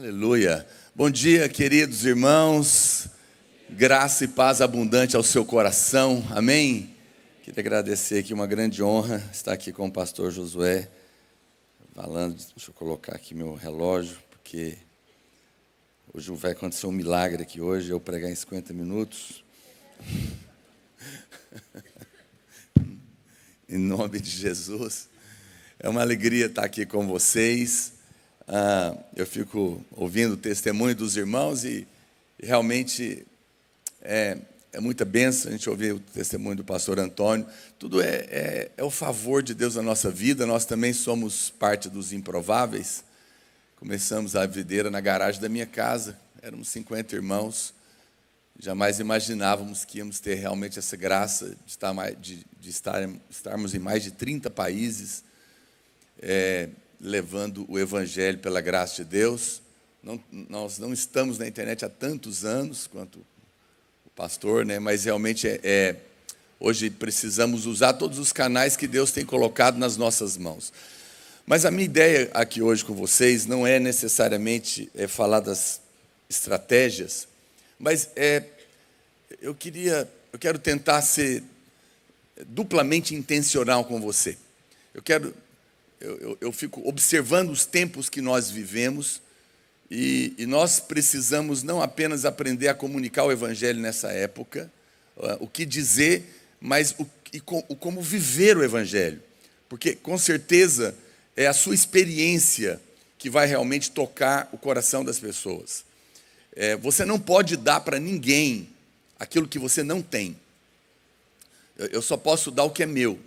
Aleluia. Bom dia, queridos irmãos. Graça e paz abundante ao seu coração. Amém? Queria agradecer aqui, uma grande honra estar aqui com o pastor Josué, falando. Deixa eu colocar aqui meu relógio, porque hoje vai acontecer um milagre aqui hoje, eu pregar em 50 minutos. Em nome de Jesus. É uma alegria estar aqui com vocês. Eu fico ouvindo o testemunho dos irmãos e realmente é muita bênção a gente ouvir o testemunho do pastor Antônio. Tudo é o favor de Deus na nossa vida. Nós também somos parte dos improváveis. Começamos a videira na garagem da minha casa. Éramos 50 irmãos. Jamais imaginávamos que íamos ter realmente essa graça de estarmos em mais de 30 países, levando o Evangelho pela graça de Deus. Nós não estamos na internet há tantos anos quanto o pastor, né? Mas realmente hoje precisamos usar todos os canais que Deus tem colocado nas nossas mãos. Mas a minha ideia aqui hoje com vocês não é necessariamente falar das estratégias, mas eu quero tentar ser duplamente intencional com você. Eu fico observando os tempos que nós vivemos e nós precisamos não apenas aprender a comunicar o Evangelho nessa época, o que dizer, mas como viver o Evangelho. Porque, com certeza, é a sua experiência que vai realmente tocar o coração das pessoas. Você não pode dar para ninguém aquilo que você não tem. Eu só posso dar o que é meu.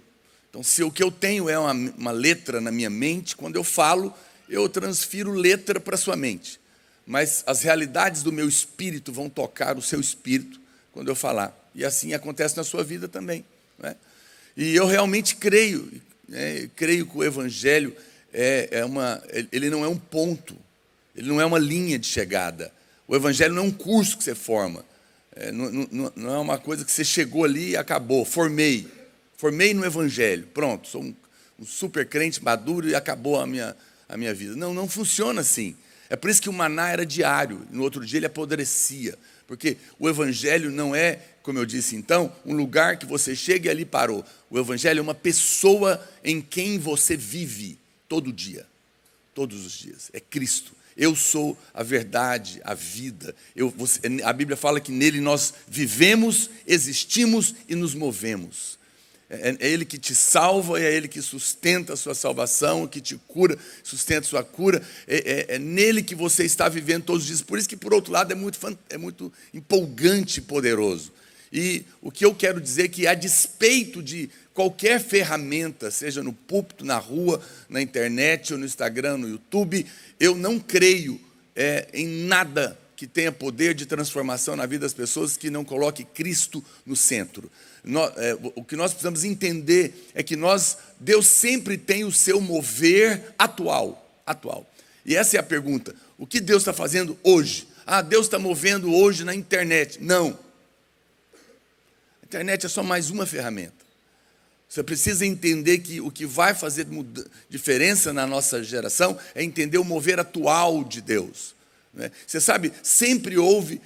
Então, se o que eu tenho é uma letra na minha mente, quando eu falo, eu transfiro letra para a sua mente. Mas as realidades do meu espírito vão tocar o seu espírito quando eu falar. E assim acontece na sua vida também, né? E eu realmente creio que o Evangelho ele não é um ponto, ele não é uma linha de chegada. O Evangelho não é um curso que você forma, não é uma coisa que você chegou ali e acabou, formei no Evangelho, pronto, sou um super crente maduro e acabou a minha vida. Não funciona assim. É por isso que o maná era diário, no outro dia ele apodrecia, porque o Evangelho não é, como eu disse então, um lugar que você chega e ali parou. O Evangelho é uma pessoa em quem você vive todo dia, todos os dias, é Cristo. Eu sou a verdade, a vida. A Bíblia fala que nele nós vivemos, existimos e nos movemos. É Ele que te salva, é Ele que sustenta a sua salvação, que te cura, sustenta a sua cura. É nele que você está vivendo todos os dias. Por isso que, por outro lado, é muito empolgante e poderoso. E o que eu quero dizer é que, a despeito de qualquer ferramenta, seja no púlpito, na rua, na internet, ou no Instagram, no YouTube, eu não creio em nada que tenha poder de transformação na vida das pessoas que não coloque Cristo no centro. O que nós precisamos entender é que Deus sempre tem o seu mover atual. E essa é a pergunta: o que Deus está fazendo hoje? Deus está movendo hoje na internet. Não. A internet é só mais uma ferramenta. Você precisa entender que o que vai fazer diferença na nossa geração é entender o mover atual de Deus. Você sabe, sempre houve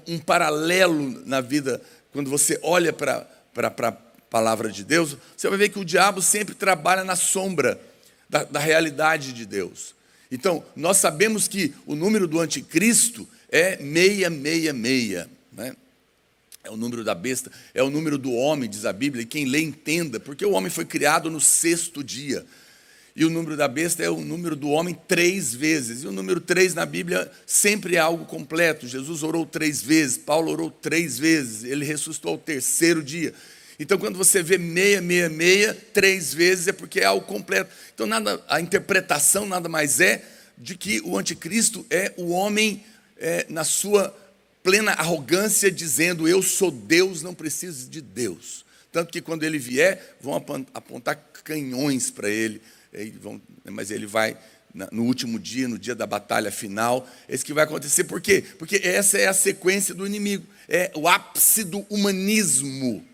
um paralelo na vida. Quando você olha para a palavra de Deus, você vai ver que o diabo sempre trabalha na sombra da realidade de Deus. Então, nós sabemos que o número do anticristo é 666, né? É o número da besta, é o número do homem, diz a Bíblia, e quem lê entenda, porque o homem foi criado no 6º dia. E o número da besta é o número do homem 3 vezes. E o número 3 na Bíblia sempre é algo completo. Jesus orou 3 vezes, Paulo orou 3 vezes, ele ressuscitou ao 3º dia. Então, quando você vê 666, 3 vezes, é porque é algo completo. Então, a interpretação nada mais é de que o anticristo é o homem na sua plena arrogância, dizendo: eu sou Deus, não preciso de Deus. Tanto que quando ele vier, vão apontar canhões para ele. Mas ele vai, no último dia, no dia da batalha final, é isso que vai acontecer. Por quê? Porque essa é a sequência do inimigo, é o ápice do humanismo.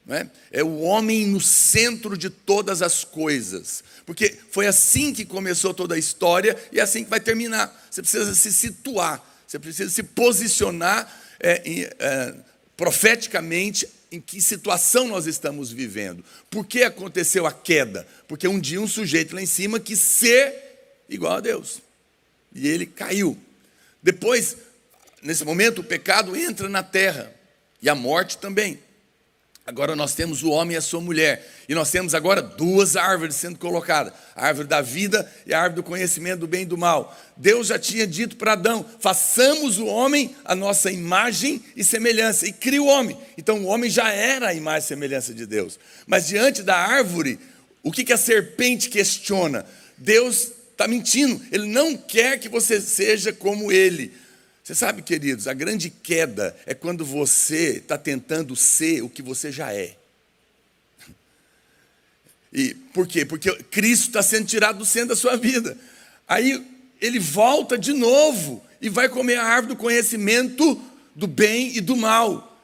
não é? É o homem no centro de todas as coisas, porque foi assim que começou toda a história e é assim que vai terminar. Você precisa se situar, você precisa se posicionar profeticamente em que situação nós estamos vivendo. Por que aconteceu a queda? Porque um dia um sujeito lá em cima quis ser igual a Deus e ele caiu. Depois, nesse momento, o pecado entra na terra e a morte também. Agora nós temos o homem e a sua mulher. E nós temos agora duas árvores sendo colocadas. A árvore da vida e a árvore do conhecimento do bem e do mal. Deus já tinha dito para Adão, façamos o homem a nossa imagem e semelhança. E cria o homem. Então o homem já era a imagem e semelhança de Deus. Mas diante da árvore, o que a serpente questiona? Deus está mentindo. Ele não quer que você seja como ele. Você sabe, queridos, a grande queda é quando você está tentando ser o que você já é. E por quê? Porque Cristo está sendo tirado do centro da sua vida. Aí ele volta de novo e vai comer a árvore do conhecimento do bem e do mal.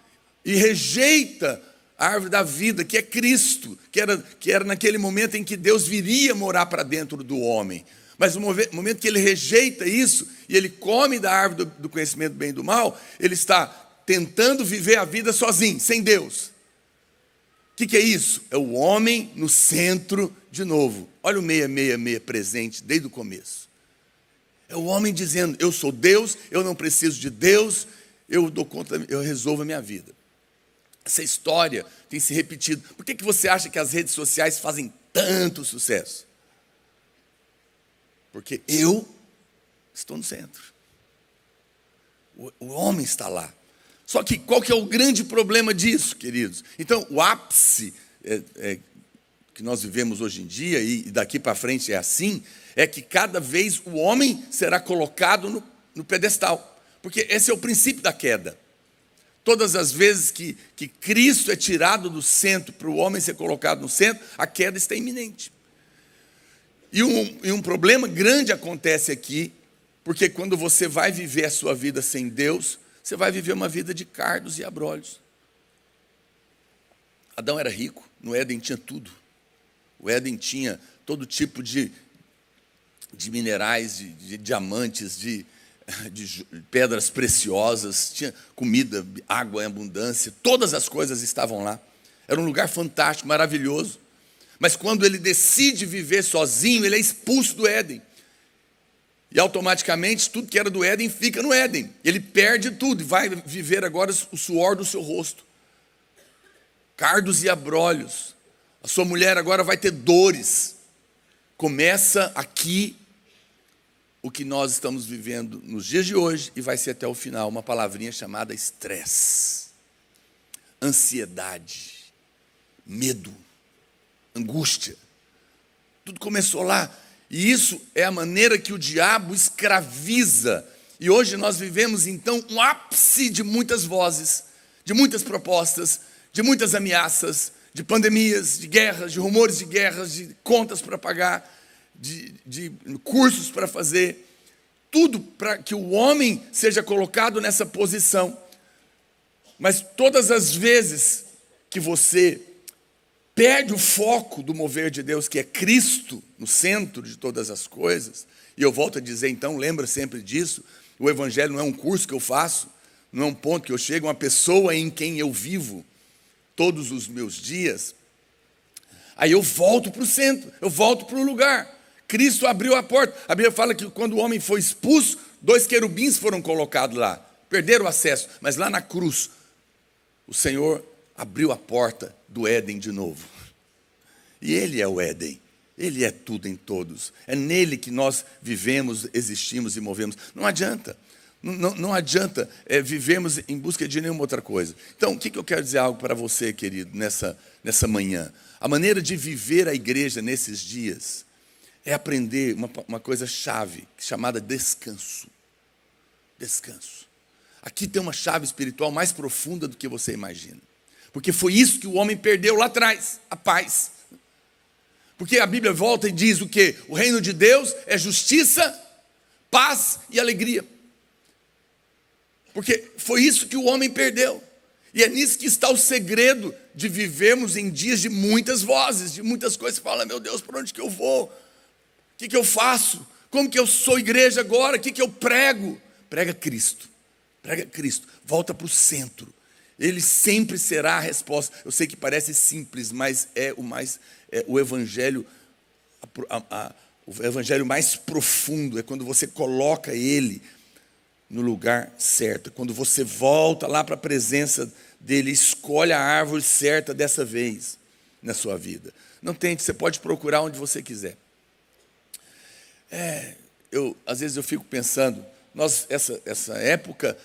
E rejeita a árvore da vida, que é Cristo, que era naquele momento em que Deus viria morar para dentro do homem. Mas no momento que ele rejeita isso, e ele come da árvore do conhecimento do bem e do mal, ele está tentando viver a vida sozinho, sem Deus. O que é isso? É o homem no centro de novo. Olha o 666 presente desde o começo. É o homem dizendo, eu sou Deus, eu não preciso de Deus, eu dou conta, eu resolvo a minha vida. Essa história tem se repetido. Por que você acha que as redes sociais fazem tanto sucesso? Porque eu estou no centro. O homem está lá. Só que qual que é o grande problema disso, queridos? Então, o ápice que nós vivemos hoje em dia, e daqui para frente é assim, é que cada vez o homem será colocado no pedestal. Porque esse é o princípio da queda. Todas as vezes que Cristo é tirado do centro para o homem ser colocado no centro, a queda está iminente. E um problema grande acontece aqui, porque quando você vai viver a sua vida sem Deus, você vai viver uma vida de cardos e abrolhos. Adão era rico, no Éden tinha tudo. O Éden tinha todo tipo de minerais, de diamantes, de pedras preciosas, tinha comida, água em abundância, todas as coisas estavam lá. Era um lugar fantástico, maravilhoso. Mas quando ele decide viver sozinho, ele é expulso do Éden. E automaticamente tudo que era do Éden fica no Éden. Ele perde tudo e vai viver agora o suor do seu rosto. Cardos e abrolhos. A sua mulher agora vai ter dores. Começa aqui o que nós estamos vivendo nos dias de hoje e vai ser até o final uma palavrinha chamada estresse, ansiedade, medo, angústia. Tudo começou lá. E isso é a maneira que o diabo escraviza. E hoje nós vivemos então um ápice de muitas vozes, de muitas propostas, de muitas ameaças, de pandemias, de guerras, de rumores de guerras, de contas para pagar, de cursos para fazer. Tudo para que o homem seja colocado nessa posição. Mas todas as vezes que você perde o foco do mover de Deus, que é Cristo no centro de todas as coisas, e eu volto a dizer então, lembra sempre disso, o Evangelho não é um curso que eu faço, não é um ponto que eu chego, é uma pessoa em quem eu vivo todos os meus dias. Aí eu volto para o centro, eu volto para o lugar. Cristo abriu a porta. A Bíblia fala que quando o homem foi expulso, 2 querubins foram colocados lá, perderam o acesso, mas lá na cruz, o Senhor abriu a porta do Éden de novo. E Ele é o Éden. Ele é tudo em todos. É nele que nós vivemos, existimos e movemos. Não adianta. Não adianta vivermos em busca de nenhuma outra coisa. Então, o que eu quero dizer algo para você, querido, nessa manhã? A maneira de viver a igreja nesses dias é aprender uma coisa chave, chamada descanso. Descanso. Aqui tem uma chave espiritual mais profunda do que você imagina. Porque foi isso que o homem perdeu lá atrás, a paz. Porque a Bíblia volta e diz o quê? O reino de Deus é justiça, paz e alegria. Porque foi isso que o homem perdeu. E é nisso que está o segredo de vivermos em dias de muitas vozes, de muitas coisas. Você fala, meu Deus, para onde que eu vou? O que eu faço? Como que eu sou igreja agora? O que eu prego? Prega Cristo. Prega Cristo. Volta para o centro. Ele sempre será a resposta. Eu sei que parece simples, mas é o evangelho, o evangelho mais profundo. É quando você coloca ele no lugar certo. Quando você volta lá para a presença dele, escolhe a árvore certa dessa vez na sua vida. Não tente, você pode procurar onde você quiser. Às vezes eu fico pensando, essa época,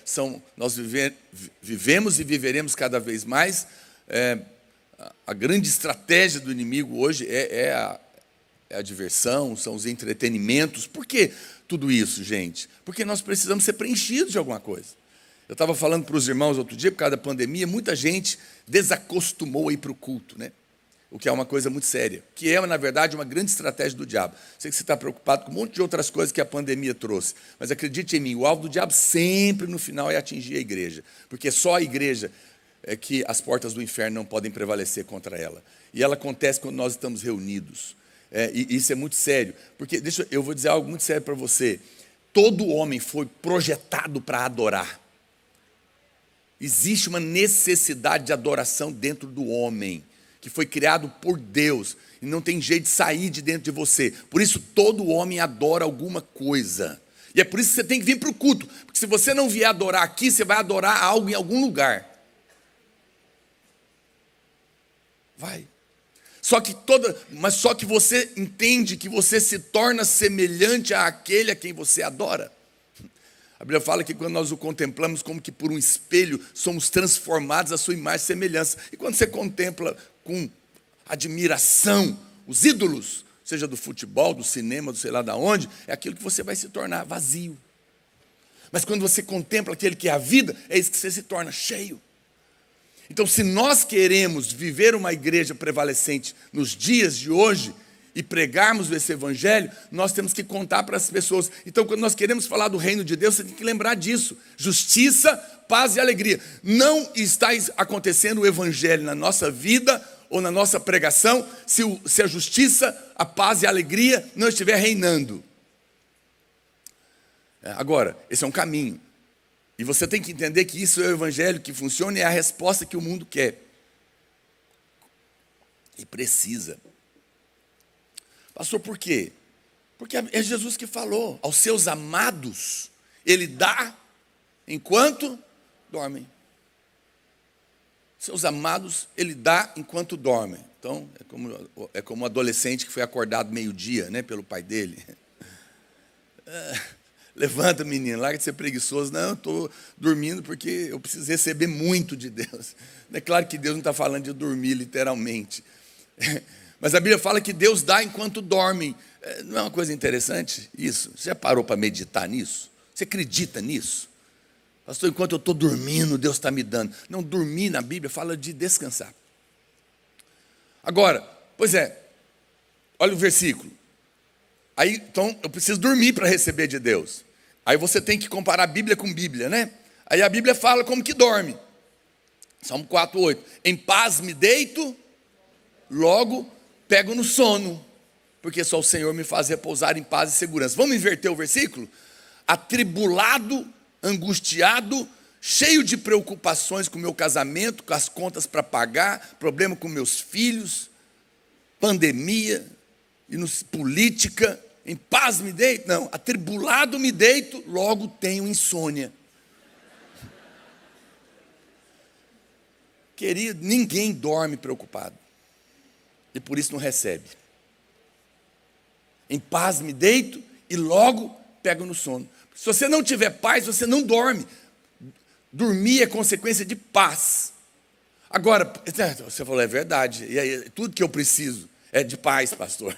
nós vivemos e viveremos cada vez mais. A grande estratégia do inimigo hoje é a diversão, são os entretenimentos. Por que tudo isso, gente? Porque nós precisamos ser preenchidos de alguma coisa. Eu estava falando para os irmãos outro dia, por causa da pandemia, muita gente desacostumou a ir para o culto, né? O que é uma coisa muito séria, que é, na verdade, uma grande estratégia do diabo. Sei que você está preocupado com um monte de outras coisas que a pandemia trouxe, mas acredite em mim, o alvo do diabo sempre, no final, é atingir a igreja, porque só a igreja é que as portas do inferno não podem prevalecer contra ela. E ela acontece quando nós estamos reunidos. E isso é muito sério, porque eu vou dizer algo muito sério para você. Todo homem foi projetado para adorar. Existe uma necessidade de adoração dentro do homem, que foi criado por Deus, e não tem jeito de sair de dentro de você. Por isso, todo homem adora alguma coisa. E é por isso que você tem que vir para o culto, porque se você não vier adorar aqui, você vai adorar algo em algum lugar. Vai. Só que você entende que você se torna semelhante àquele a quem você adora. A Bíblia fala que quando nós o contemplamos como que por um espelho, somos transformados à sua imagem e semelhança. E quando você contempla com admiração os ídolos, seja do futebol, do cinema, do sei lá de onde, é aquilo que você vai se tornar vazio. Mas quando você contempla aquele que é a vida, é isso que você se torna cheio. Então, se nós queremos viver uma igreja prevalecente nos dias de hoje e pregarmos esse evangelho, nós temos que contar para as pessoas. Então, quando nós queremos falar do reino de Deus, você tem que lembrar disso: justiça, paz e alegria. Não está acontecendo o evangelho na nossa vida ou na nossa pregação se a justiça, a paz e a alegria não estiver reinando. Agora, esse é um caminho. E você tem que entender que isso é o evangelho que funciona e é a resposta que o mundo quer. E precisa. Pastor, por quê? Porque é Jesus que falou, aos seus amados, ele dá enquanto dormem. Seus amados, ele dá enquanto dormem. Então, é como um adolescente que foi acordado meio-dia, né, pelo pai dele. Levanta, menino, larga de ser preguiçoso. Não, eu estou dormindo porque eu preciso receber muito de Deus. É claro que Deus não está falando de dormir literalmente. Mas a Bíblia fala que Deus dá enquanto dormem. Não é uma coisa interessante isso? Você já parou para meditar nisso? Você acredita nisso? Pastor, enquanto eu estou dormindo, Deus está me dando. Não, dormir na Bíblia fala de descansar. Agora, olha o versículo. Aí, então, eu preciso dormir para receber de Deus. Aí você tem que comparar Bíblia com Bíblia, né? Aí a Bíblia fala como que dorme. Salmo 4:8. Em paz me deito, logo pego no sono, porque só o Senhor me faz repousar em paz e segurança. Vamos inverter o versículo? Atribulado, angustiado, cheio de preocupações com o meu casamento, com as contas para pagar, problema com meus filhos, pandemia, política. Em paz me deito? Não, atribulado me deito, logo tenho insônia. Querido, ninguém dorme preocupado. E por isso não recebe. Em paz me deito e logo pego no sono. Se você não tiver paz, você não dorme. Dormir é consequência de paz. Agora, você falou, é verdade. E aí, tudo que eu preciso é de paz, pastor.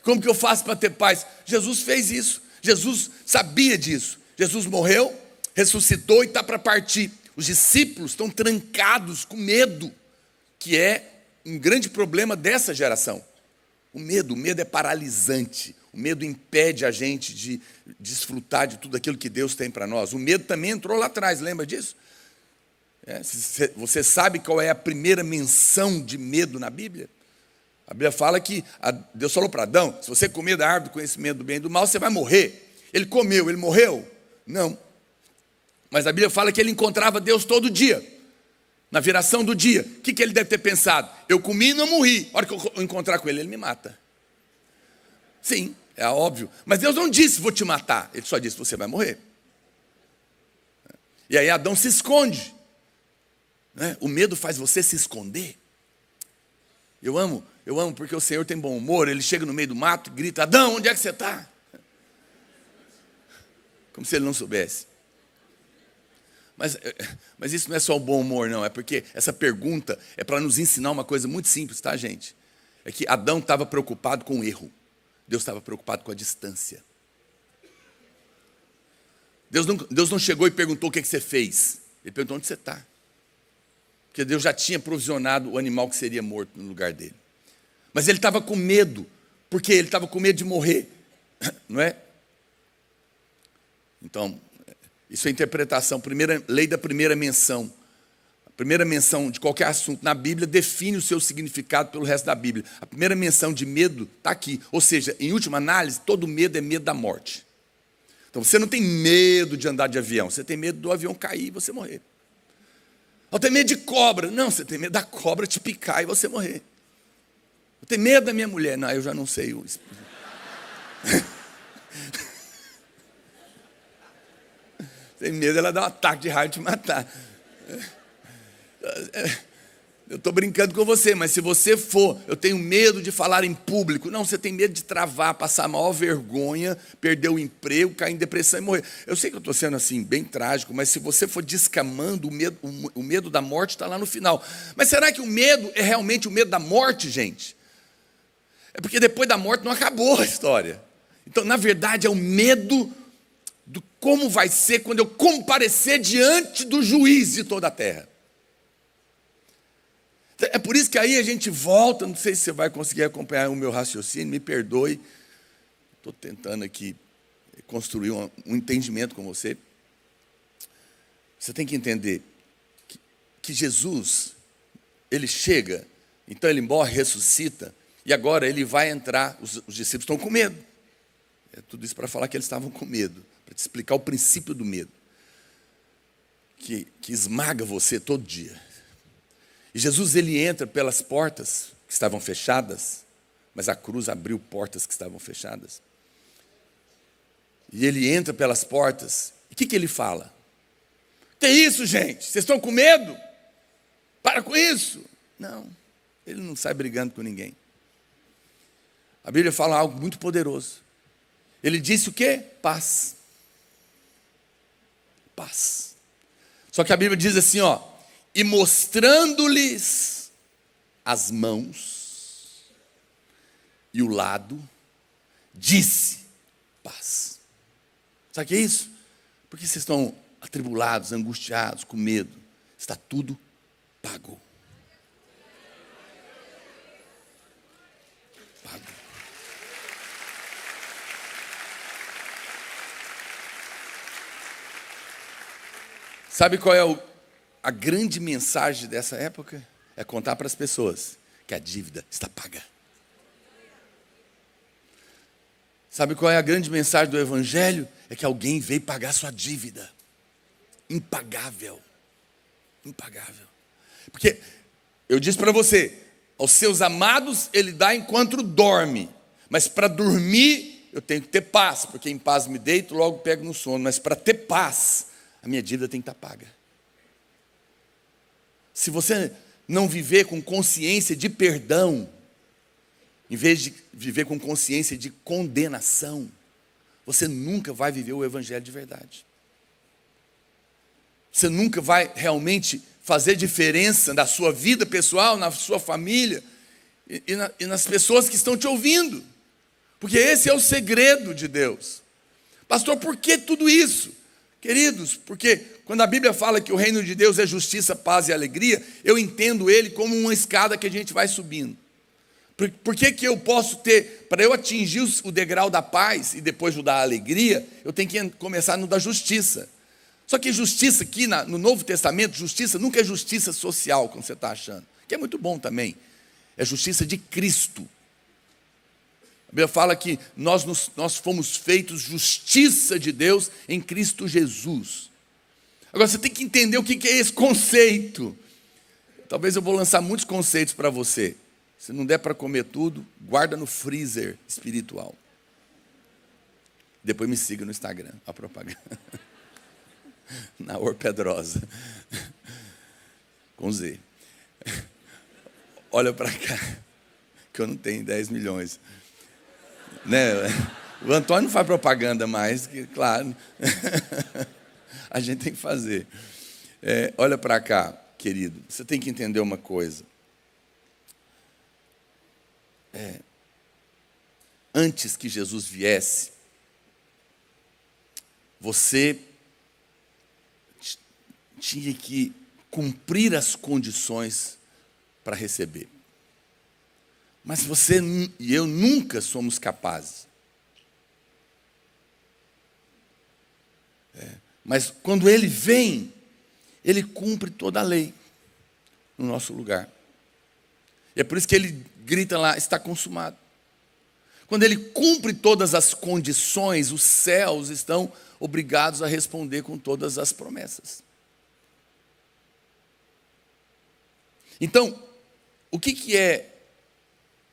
Como que eu faço para ter paz? Jesus fez isso. Jesus sabia disso. Jesus morreu, ressuscitou e está para partir. Os discípulos estão trancados com medo, que é um grande problema dessa geração. O medo é paralisante. O medo impede a gente de desfrutar de tudo aquilo que Deus tem para nós. O medo também entrou lá atrás, lembra disso? Você sabe qual é a primeira menção de medo na Bíblia? A Bíblia fala que Deus falou para Adão: se você comer da árvore do conhecimento do bem e do mal, você vai morrer. Ele comeu, ele morreu? Não. Mas a Bíblia fala que ele encontrava Deus todo dia, na viração do dia. O que ele deve ter pensado? Eu comi e não morri. A hora que eu encontrar com ele me mata. Sim, é óbvio. Mas Deus não disse: vou te matar. Ele só disse: você vai morrer. E aí Adão se esconde. O medo faz você se esconder. Eu amo porque o Senhor tem bom humor. Ele chega no meio do mato e grita: Adão, onde é que você está? Como se ele não soubesse. Mas isso não é só o bom humor, não. É porque essa pergunta é para nos ensinar uma coisa muito simples, tá, gente? É que Adão estava preocupado com o erro. Deus estava preocupado com a distância. Deus não chegou e perguntou o que você fez. Ele perguntou: onde você está? Porque Deus já tinha provisionado o animal que seria morto no lugar dele. Mas ele estava com medo, porque ele estava com medo de morrer, não é? Então, isso é interpretação, lei da primeira menção. A primeira menção de qualquer assunto na Bíblia define o seu significado pelo resto da Bíblia. A primeira menção de medo está aqui. Ou seja, em última análise, todo medo é medo da morte. Então, você não tem medo de andar de avião, você tem medo do avião cair e você morrer. Eu tenho medo de cobra. Não, você tem medo da cobra te picar e você morrer. Eu tenho medo da minha mulher. Não, eu já não sei. Tem medo dela dar um ataque de raiva e te matar. Eu estou brincando com você, mas se você for: eu tenho medo de falar em público. Não, você tem medo de travar, passar a maior vergonha, perder o emprego, cair em depressão e morrer. Eu sei que eu estou sendo assim, bem trágico, mas se você for descamando, o medo da morte está lá no final. Mas será que o medo é realmente o medo da morte, gente? É porque depois da morte não acabou a história. Então, na verdade, é o medo do como vai ser quando eu comparecer diante do juiz de toda a terra. É por isso que aí a gente volta. Não sei se você vai conseguir acompanhar o meu raciocínio, me perdoe. Estou tentando aqui construir um entendimento com você. Você tem que entender que Jesus, ele chega, então ele morre, ressuscita, e agora ele vai entrar. Os discípulos estão com medo. É tudo isso para falar que eles estavam com medo, para te explicar o princípio do medo, que esmaga você todo dia. E Jesus, ele entra pelas portas que estavam fechadas, mas a cruz abriu portas que estavam fechadas. E ele entra pelas portas, e o que ele fala? Que isso, gente? Vocês estão com medo? Para com isso. Não, ele não sai brigando com ninguém. A Bíblia fala algo muito poderoso. Ele disse o quê? Paz. Paz. Só que a Bíblia diz assim, e mostrando-lhes as mãos e o lado, disse: paz. Sabe o que é isso? Porque vocês estão atribulados, angustiados, com medo. Está tudo pago. Pago. Sabe qual é a grande mensagem dessa época? É contar para as pessoas que a dívida está paga. Sabe qual é a grande mensagem do Evangelho? É que alguém veio pagar sua dívida. Impagável. Impagável. Porque eu disse para você: aos seus amados ele dá enquanto dorme. Mas para dormir eu tenho que ter paz, porque em paz me deito, logo pego no sono. Mas para ter paz, a minha dívida tem que estar paga. Se você não viver com consciência de perdão, em vez de viver com consciência de condenação, você nunca vai viver o Evangelho de verdade. Você nunca vai realmente fazer diferença na sua vida pessoal, na sua família e nas pessoas que estão te ouvindo. Porque esse é o segredo de Deus. Pastor, por que tudo isso? Queridos, porque quando a Bíblia fala que o reino de Deus é justiça, paz e alegria, eu entendo ele como uma escada que a gente vai subindo. Por que eu posso ter, para eu atingir o degrau da paz e depois o da alegria, eu tenho que começar no da justiça. Só que justiça aqui no Novo Testamento, justiça nunca é justiça social, como você está achando, que é muito bom também. É justiça de Cristo. A Bíblia fala que nós fomos feitos justiça de Deus em Cristo Jesus. Agora você tem que entender o que é esse conceito. Talvez eu vou lançar muitos conceitos para você. Se não der para comer tudo, guarda no freezer espiritual. Depois me siga no Instagram, a propaganda. Naor Pedrosa. Com Z. Olha para cá, que eu não tenho 10 milhões. Né? O Antônio não faz propaganda mais, claro. A gente tem que fazer. Olha para cá, querido. Você tem que entender uma coisa. Antes que Jesus viesse, você tinha que cumprir as condições para receber. Mas você e eu nunca somos capazes. Mas quando Ele vem, Ele cumpre toda a lei no nosso lugar. E é por isso que Ele grita lá, está consumado. Quando Ele cumpre todas as condições, os céus estão obrigados a responder com todas as promessas. Então, o que é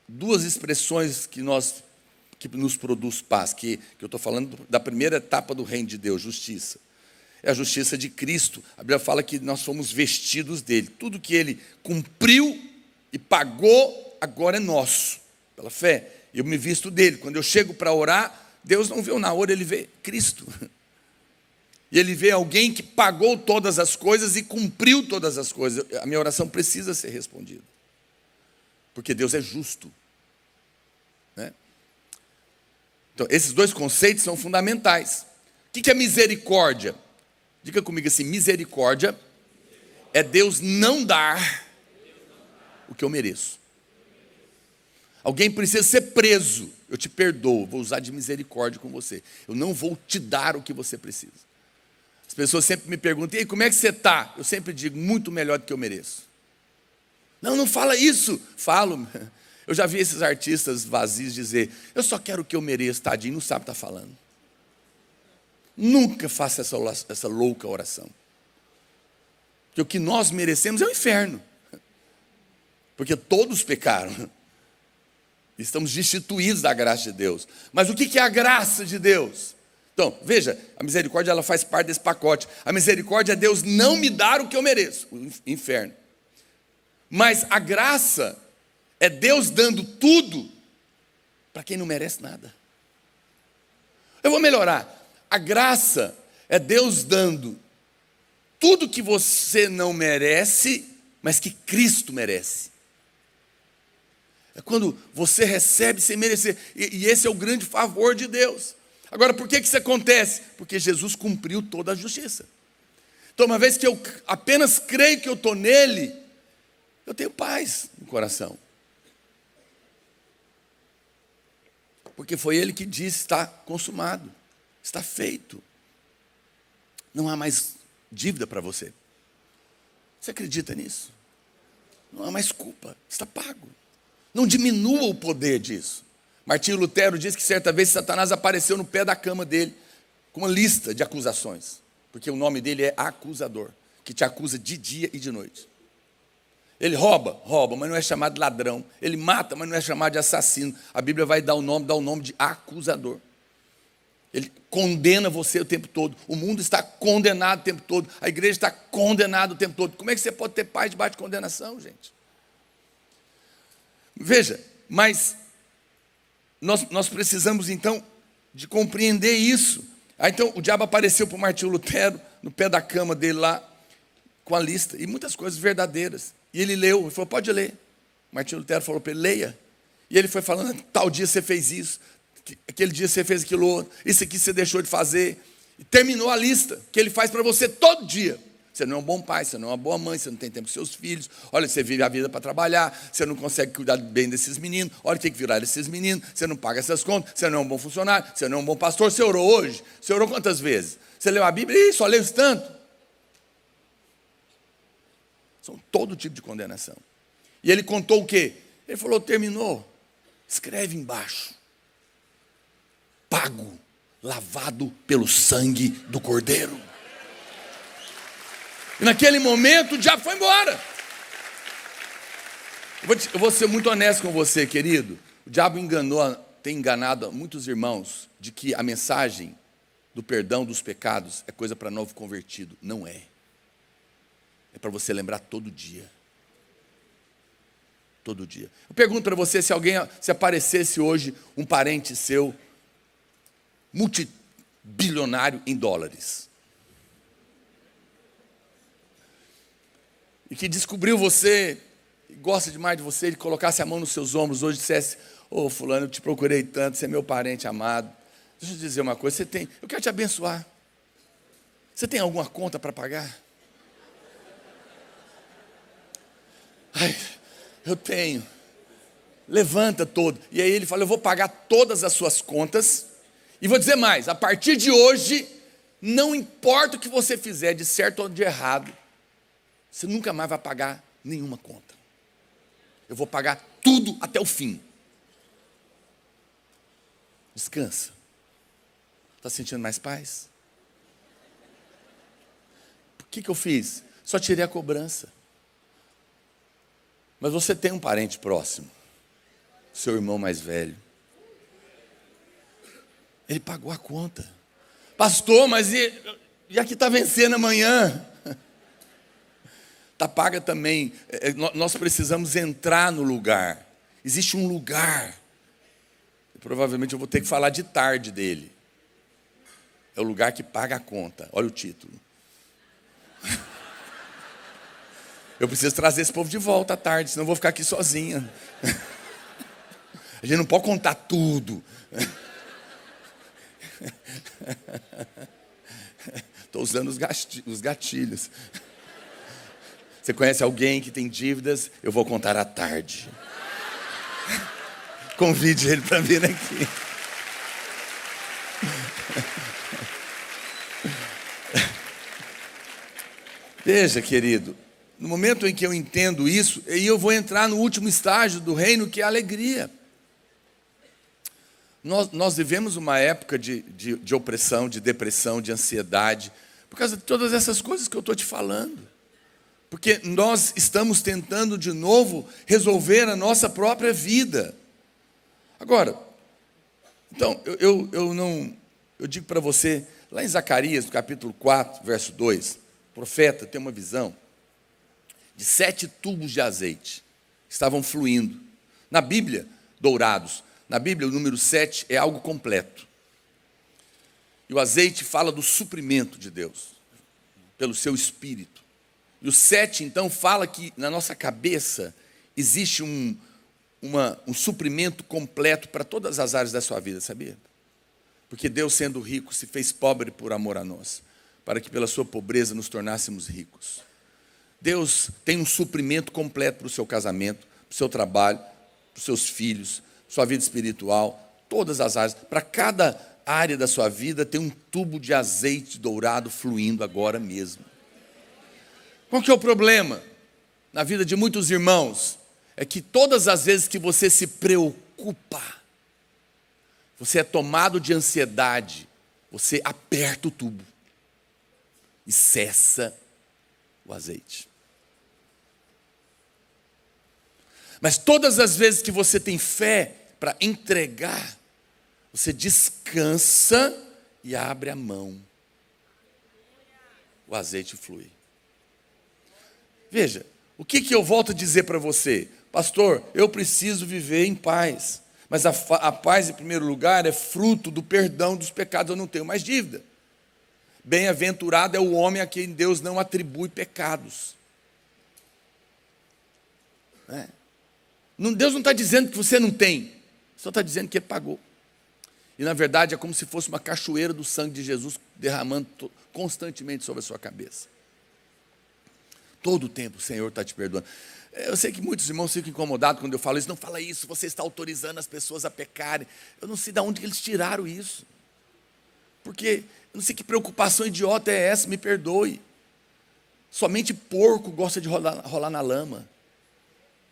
duas expressões que nos produz paz, que eu estou falando da primeira etapa do reino de Deus, justiça. É a justiça de Cristo. A Bíblia fala que nós fomos vestidos dele. Tudo que ele cumpriu e pagou, agora é nosso, pela fé. Eu me visto dele. Quando eu chego para orar, Deus não vê o Naor, ele vê Cristo. E ele vê alguém que pagou todas as coisas e cumpriu todas as coisas. A minha oração precisa ser respondida. Porque Deus é justo. Né? Então, esses dois conceitos são fundamentais. O que é misericórdia? Diga comigo assim, misericórdia é Deus não dar o que eu mereço. Alguém precisa ser preso, eu te perdoo, vou usar de misericórdia com você. Eu não vou te dar o que você precisa. As pessoas sempre me perguntam, e aí, como é que você está? Eu sempre digo, muito melhor do que eu mereço. Não fala isso. Falo. Eu já vi esses artistas vazios dizer, eu só quero o que eu mereço, tadinho, não sabe o que está falando. Nunca faça essa louca oração. Porque o que nós merecemos é o inferno. Porque todos pecaram. Estamos destituídos da graça de Deus. Mas o que é a graça de Deus? Então, veja, a misericórdia ela faz parte desse pacote. A misericórdia é Deus não me dar o que eu mereço, o inferno. Mas a graça é Deus dando tudo para quem não merece nada. Eu vou melhorar. A graça é Deus dando tudo que você não merece, mas que Cristo merece. É quando você recebe sem merecer. E esse é o grande favor de Deus. Agora, por que isso acontece? Porque Jesus cumpriu toda a justiça. Então, uma vez que eu apenas creio que eu estou nele, eu tenho paz no coração. Porque foi ele que disse, está consumado, está feito. Não há mais dívida para você. Você acredita nisso? Não há mais culpa, está pago. Não diminua o poder disso. Martinho Lutero diz que certa vez Satanás apareceu no pé da cama dele com uma lista de acusações, porque o nome dele é acusador, que te acusa de dia e de noite. Ele rouba, mas não é chamado de ladrão. Ele mata, mas não é chamado de assassino. A Bíblia vai dar o nome de acusador. Ele condena você o tempo todo. O mundo está condenado o tempo todo. A igreja está condenada o tempo todo. Como é que você pode ter paz debaixo de condenação, gente? Veja, mas nós precisamos então de compreender isso. Então o diabo apareceu para o Martinho Lutero no pé da cama dele lá com a lista e muitas coisas verdadeiras. E ele leu, ele falou, pode ler. Martinho Lutero falou para ele, leia. E ele foi falando, tal dia você fez isso, aquele dia você fez aquilo outro, isso aqui você deixou de fazer. E terminou a lista que ele faz para você todo dia. Você não é um bom pai, você não é uma boa mãe, você não tem tempo com seus filhos. Olha, você vive a vida para trabalhar, você não consegue cuidar bem desses meninos. Olha, tem que virar esses meninos, você não paga essas contas, você não é um bom funcionário, você não é um bom pastor. Você orou hoje? Você orou quantas vezes? Você leu a Bíblia? Ih, só leu isso tanto. São todo tipo de condenação. E ele contou o quê? Ele falou, terminou. Escreve embaixo. Pago, lavado pelo sangue do Cordeiro. E naquele momento o diabo foi embora. Eu vou ser muito honesto com você, querido. O diabo tem enganado muitos irmãos de que a mensagem do perdão dos pecados é coisa para novo convertido. Não é. É para você lembrar todo dia. Todo dia. Eu pergunto para você, se aparecesse hoje um parente seu, multibilionário em dólares, e que descobriu você, e gosta demais de você, ele colocasse a mão nos seus ombros hoje e dissesse, ô fulano, eu te procurei tanto, você é meu parente amado. Deixa eu te dizer uma coisa, eu quero te abençoar. Você tem alguma conta para pagar? Ai, eu tenho. Levanta todo. E aí ele fala, eu vou pagar todas as suas contas. E vou dizer mais, a partir de hoje, não importa o que você fizer, de certo ou de errado, você nunca mais vai pagar nenhuma conta. Eu vou pagar tudo até o fim. Descansa. Está sentindo mais paz? O que eu fiz? Só tirei a cobrança. Mas você tem um parente próximo, seu irmão mais velho. Ele pagou a conta. Pastor, mas e aqui está vencendo amanhã? Está paga também. Nós precisamos entrar no lugar. Existe um lugar. Provavelmente eu vou ter que falar de tarde dele. É o lugar que paga a conta. Olha o título. Eu preciso trazer esse povo de volta à tarde, senão eu vou ficar aqui sozinha. A gente não pode contar tudo. Estou usando os gatilhos. Você conhece alguém que tem dívidas? Eu vou contar à tarde. Convide ele para vir aqui. Veja, querido, no momento em que eu entendo isso, aí eu vou entrar no último estágio do reino, que é a alegria. Nós vivemos uma época de opressão, de depressão, de ansiedade, por causa de todas essas coisas que eu estou te falando. Porque nós estamos tentando de novo resolver a nossa própria vida. Agora, então, eu digo para você, lá em Zacarias, no capítulo 4, verso 2, o profeta tem uma visão de 7 tubos de azeite que estavam fluindo. Na Bíblia, dourados. Na Bíblia, o número 7 é algo completo. E o azeite fala do suprimento de Deus, pelo seu Espírito. E o 7, então, fala que na nossa cabeça existe um suprimento completo para todas as áreas da sua vida, sabia? Porque Deus, sendo rico, se fez pobre por amor a nós, para que pela sua pobreza nos tornássemos ricos. Deus tem um suprimento completo para o seu casamento, para o seu trabalho, para os seus filhos, para a sua vida espiritual, todas as áreas. Para cada área da sua vida tem um tubo de azeite dourado fluindo agora mesmo. Qual que é o problema na vida de muitos irmãos? É que todas as vezes que você se preocupa, você é tomado de ansiedade, você aperta o tubo e cessa o azeite. Mas todas as vezes que você tem fé para entregar, você descansa e abre a mão. O azeite flui. Veja, o que eu volto a dizer para você? Pastor, eu preciso viver em paz. Mas a paz, em primeiro lugar, é fruto do perdão dos pecados. Eu não tenho mais dívida. Bem-aventurado é o homem a quem Deus não atribui pecados. Deus não está dizendo que você não tem. Só está dizendo que Ele pagou. E, na verdade, é como se fosse uma cachoeira do sangue de Jesus derramando constantemente sobre a sua cabeça. Todo o tempo o Senhor está te perdoando. Eu sei que muitos irmãos ficam incomodados quando eu falo isso. Não fala isso, você está autorizando as pessoas a pecarem. Eu não sei de onde eles tiraram isso. Porque Eu não sei que preocupação idiota é essa, me perdoe. Somente porco gosta de rolar na lama.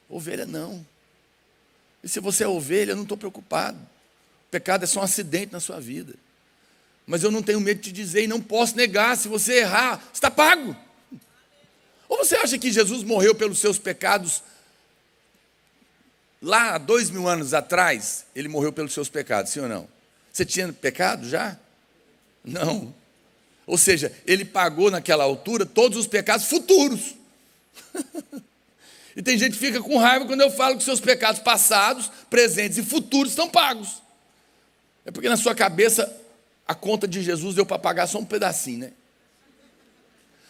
Ovelha não. E se você é ovelha, eu não estou preocupado. O pecado é só um acidente na sua vida. Mas eu não tenho medo de te dizer e não posso negar. Se você errar, está pago. Ou você acha que Jesus morreu pelos seus pecados? Lá há 2000 anos atrás, ele morreu pelos seus pecados, sim ou não? Você tinha pecado já? Não. Ou seja, ele pagou naquela altura todos os pecados futuros. E tem gente que fica com raiva quando eu falo que seus pecados passados, presentes e futuros estão pagos. É porque na sua cabeça a conta de Jesus deu para pagar só um pedacinho, né?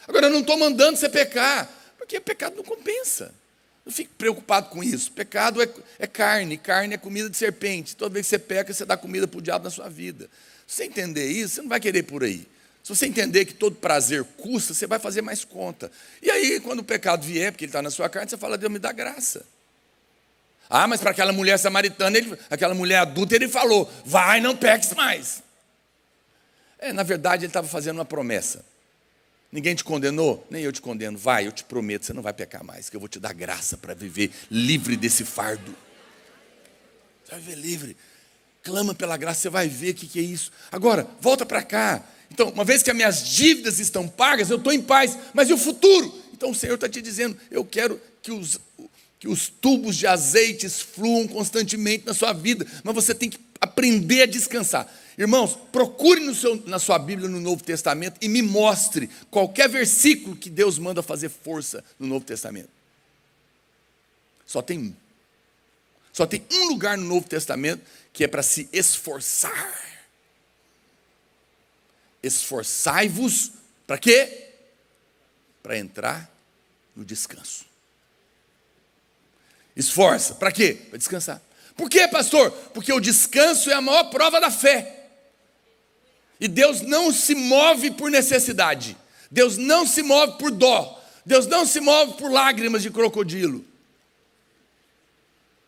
Agora eu não estou mandando você pecar, porque pecado não compensa. Não fique preocupado com isso. Pecado é carne, carne é comida de serpente. Toda vez que você peca, você dá comida para o diabo na sua vida. Se você entender isso, você não vai querer por aí. Se você entender que todo prazer custa, você vai fazer mais conta. E aí, quando o pecado vier, porque ele está na sua carne, você fala, Deus me dá graça. Ah, mas para aquela mulher samaritana, aquela mulher adulta, ele falou, vai, não peques mais. Na verdade, ele estava fazendo uma promessa. Ninguém te condenou? Nem eu te condeno. Vai, eu te prometo, você não vai pecar mais, que eu vou te dar graça para viver livre desse fardo. Você vai viver livre. Clama pela graça, você vai ver o que é isso. Agora, volta para cá. Então, uma vez que as minhas dívidas estão pagas, eu estou em paz. Mas e o futuro? Então o Senhor está te dizendo, eu quero que os tubos de azeites fluam constantemente na sua vida. Mas você tem que aprender a descansar. Irmãos, procure na sua Bíblia no Novo Testamento e me mostre qualquer versículo que Deus manda fazer força no Novo Testamento. Só tem um. Só tem um lugar no Novo Testamento que é para se esforçar. Esforçai-vos, para quê? Para entrar no descanso. Esforça, para quê? Para descansar. Por quê, pastor? Porque o descanso é a maior prova da fé. E Deus não se move por necessidade. Deus não se move por dó. Deus não se move por lágrimas de crocodilo.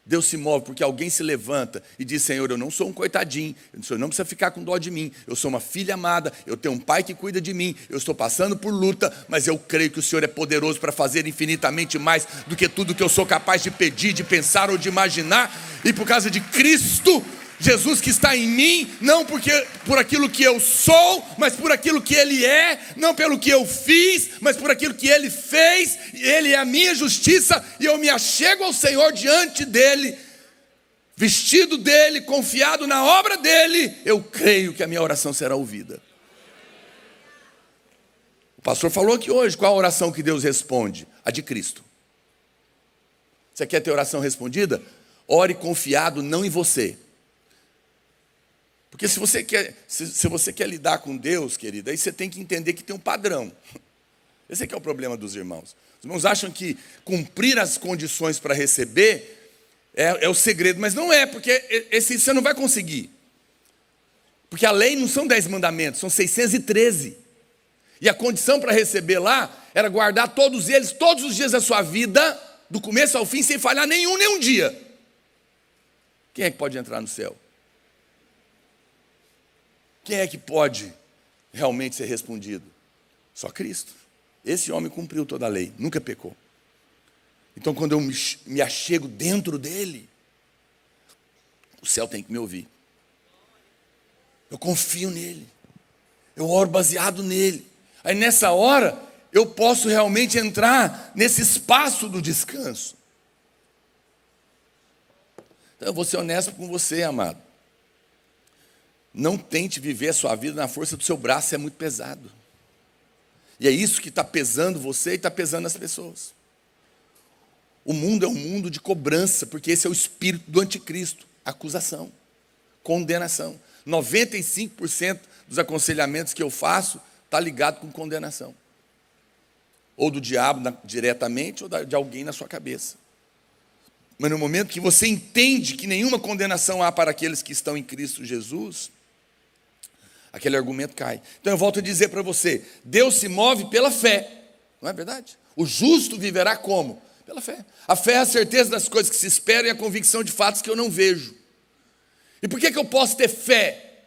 Deus se move porque alguém se levanta e diz, Senhor, eu não sou um coitadinho, o Senhor não precisa ficar com dó de mim, eu sou uma filha amada, eu tenho um pai que cuida de mim, eu estou passando por luta, mas eu creio que o Senhor é poderoso para fazer infinitamente mais do que tudo que eu sou capaz de pedir, de pensar ou de imaginar, e por causa de Cristo, Jesus que está em mim, não por aquilo que eu sou, mas por aquilo que Ele é, não pelo que eu fiz, mas por aquilo que Ele fez, Ele é a minha justiça, e eu me achego ao Senhor diante dEle, vestido dEle, confiado na obra dEle, eu creio que a minha oração será ouvida. O pastor falou aqui hoje, qual a oração que Deus responde? A de Cristo. Você quer ter oração respondida? Ore confiado não em você. Porque se você quer lidar com Deus, querido, aí você tem que entender que tem um padrão. Esse é o problema dos irmãos. Os irmãos acham que cumprir as condições para receber é o segredo, mas não é, porque você não vai conseguir. Porque a lei não são 10 mandamentos, são 613. E a condição para receber lá era guardar todos eles, todos os dias da sua vida, do começo ao fim, sem falhar nem um dia. Quem é que pode entrar no céu? Quem é que pode realmente ser respondido? Só Cristo. Esse homem cumpriu toda a lei, nunca pecou. Então, quando eu me achego dentro dele, o céu tem que me ouvir. Eu confio nele. Eu oro baseado nele. Aí, nessa hora, eu posso realmente entrar nesse espaço do descanso. Então, eu vou ser honesto com você, amado. Não tente viver a sua vida na força do seu braço, é muito pesado. E é isso que está pesando você e está pesando as pessoas. O mundo é um mundo de cobrança, porque esse é o espírito do anticristo. Acusação, condenação. 95% dos aconselhamentos que eu faço está ligado com condenação. Ou do diabo diretamente, ou de alguém na sua cabeça. Mas no momento que você entende que nenhuma condenação há para aqueles que estão em Cristo Jesus, aquele argumento cai. Então eu volto a dizer para você, Deus se move pela fé, não é verdade? O justo viverá como? Pela fé. A fé é a certeza das coisas que se esperam e a convicção de fatos que eu não vejo. E por que eu posso ter fé?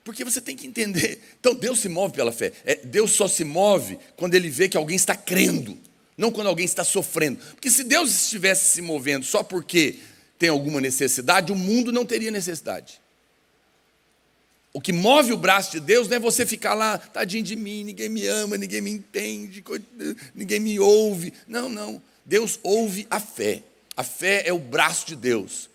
Porque você tem que entender. Então Deus se move pela fé. Deus só se move quando Ele vê que alguém está crendo, não quando alguém está sofrendo. Porque se Deus estivesse se movendo só porque tem alguma necessidade, o mundo não teria necessidade. O que move o braço de Deus não é você ficar lá, tadinho de mim, ninguém me ama, ninguém me entende, ninguém me ouve. Não, não. Deus ouve a fé. A fé é o braço de Deus.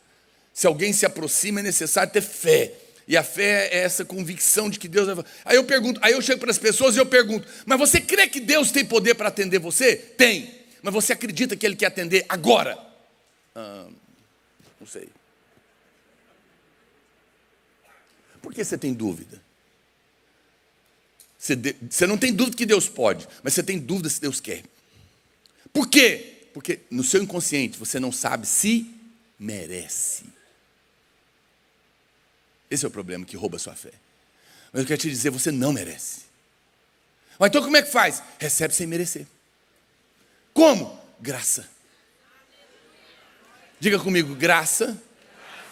Se alguém se aproxima, é necessário ter fé. E a fé é essa convicção de que Deus vai... Aí eu chego para as pessoas e eu pergunto, mas você crê que Deus tem poder para atender você? Tem. Mas você acredita que Ele quer atender agora? Não sei. Por que você tem dúvida? Você não tem dúvida que Deus pode, mas você tem dúvida se Deus quer. Por quê? Porque no seu inconsciente você não sabe se merece. Esse é o problema que rouba a sua fé. Mas eu quero te dizer, você não merece. Mas então como é que faz? Recebe sem merecer. Como? Graça. Diga comigo, graça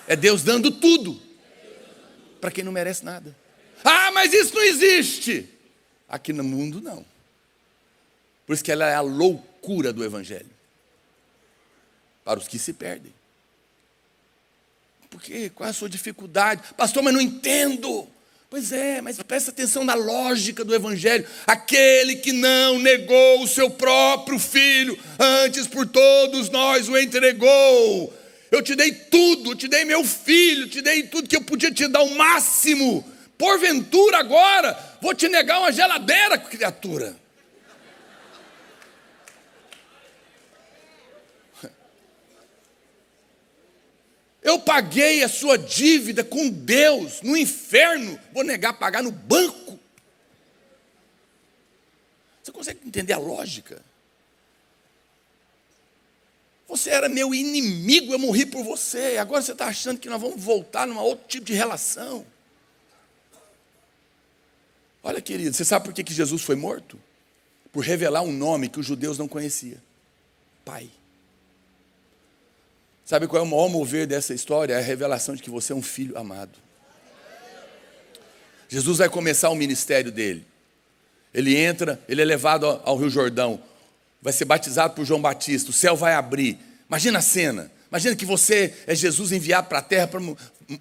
é Deus dando tudo para quem não merece nada. Ah, mas isso não existe. Aqui no mundo não. Por isso que ela é a loucura do Evangelho. Para os que se perdem. Por quê? Qual é a sua dificuldade? Pastor, mas não entendo. Pois é, mas presta atenção na lógica do Evangelho. Aquele que não negou o seu próprio filho, antes por todos nós o entregou. Eu te dei tudo, eu te dei meu filho, te dei tudo que eu podia te dar o máximo. Porventura agora, vou te negar uma geladeira, criatura. Eu paguei a sua dívida com Deus no inferno, vou negar pagar no banco. Você consegue entender a lógica? Você era meu inimigo, eu morri por você. Agora você está achando que nós vamos voltar num outro tipo de relação. Olha, querido, você sabe por que Jesus foi morto? Por revelar um nome que os judeus não conheciam. Pai. Sabe qual é o maior mover dessa história? É a revelação de que você é um filho amado. Jesus vai começar o ministério dele. Ele entra, ele é levado ao Rio Jordão. Vai ser batizado por João Batista. O céu vai abrir. Imagina a cena. Imagina que você é Jesus enviado para a terra para